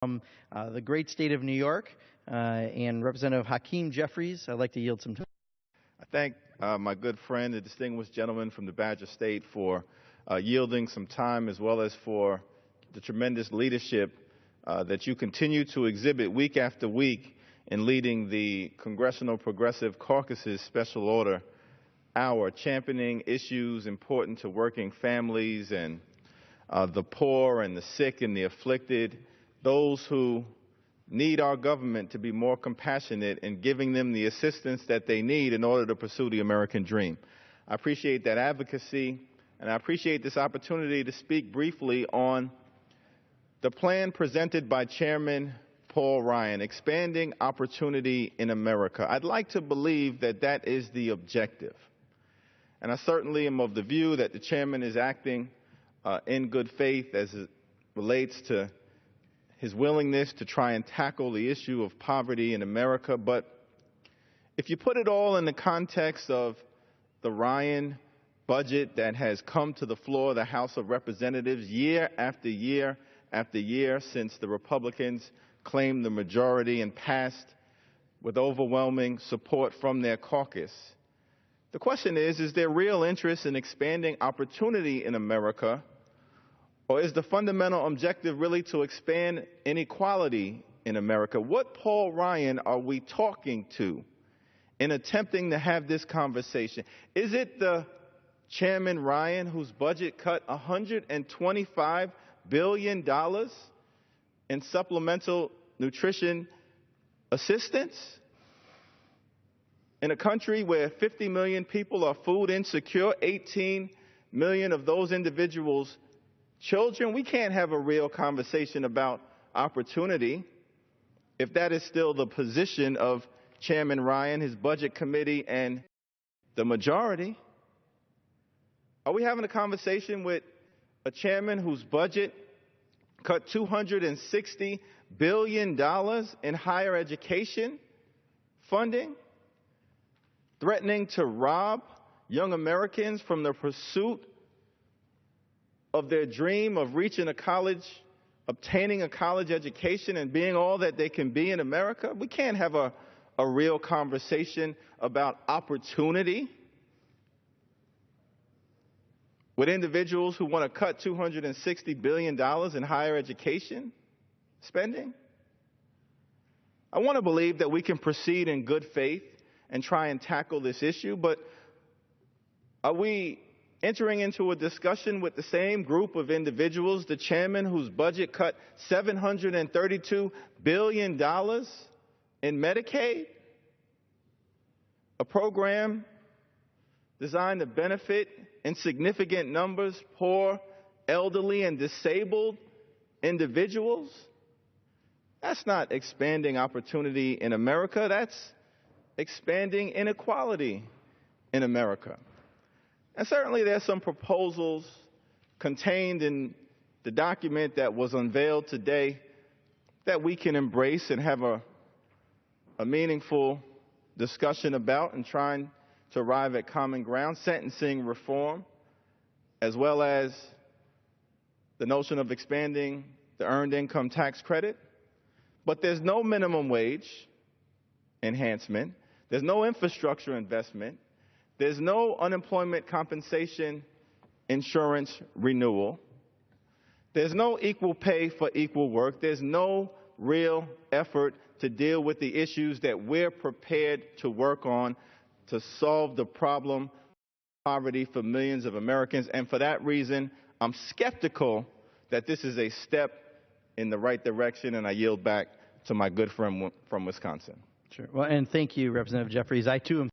from the great state of New York, and Representative Hakeem Jeffries. I'd like to yield some time. I thank my good friend, the distinguished gentleman from the Badger State, for yielding some time, as well as for the tremendous leadership that you continue to exhibit week after week in leading the Congressional Progressive Caucus's Special Order Hour, championing issues important to working families and the poor and the sick and the afflicted, those who need our government to be more compassionate in giving them the assistance that they need in order to pursue the American dream. I appreciate that advocacy, and I appreciate this opportunity to speak briefly on the plan presented by Chairman Paul Ryan, expanding opportunity in America. I'd like to believe that that is the objective. And I certainly am of the view that the chairman is acting in good faith as it relates to his willingness to try and tackle the issue of poverty in America. But if you put it all in the context of the Ryan budget that has come to the floor of the House of Representatives year after year after year since the Republicans claimed the majority and passed with overwhelming support from their caucus, the question is there real interest in expanding opportunity in America, or is the fundamental objective really to expand inequality in America? What Paul Ryan are we talking to in attempting to have this conversation? Is it the Chairman Ryan whose budget cut $125 billion in supplemental nutrition assistance? In a country where 50 million people are food insecure, 18 million of those individuals children, we can't have a real conversation about opportunity if that is still the position of Chairman Ryan, his budget committee, and the majority. Are we having a conversation with a chairman whose budget cut $260 billion in higher education funding, threatening to rob young Americans from the pursuit of their dream of reaching a college, obtaining a college education, and being all that they can be in America? We can't have a real conversation about opportunity with individuals who want to cut $260 billion in higher education spending. I want to believe that we can proceed in good faith and try and tackle this issue, but are we entering into a discussion with the same group of individuals, the chairman whose budget cut $732 billion in Medicaid, a program designed to benefit in significant numbers poor, elderly, and disabled individuals? That's not expanding opportunity in America. That's expanding inequality in America. And certainly there's some proposals contained in the document that was unveiled today that we can embrace and have a meaningful discussion about and trying to arrive at common ground: sentencing reform, as well as the notion of expanding the earned income tax credit. But there's no minimum wage enhancement. There's no infrastructure investment. There's no unemployment compensation insurance renewal. There's no equal pay for equal work. There's no real effort to deal with the issues that we're prepared to work on to solve the problem of poverty for millions of Americans. And for that reason, I'm skeptical that this is a step in the right direction, and I yield back to my good friend from Wisconsin. Sure. Well, and thank you, Representative Jeffries. I, too, am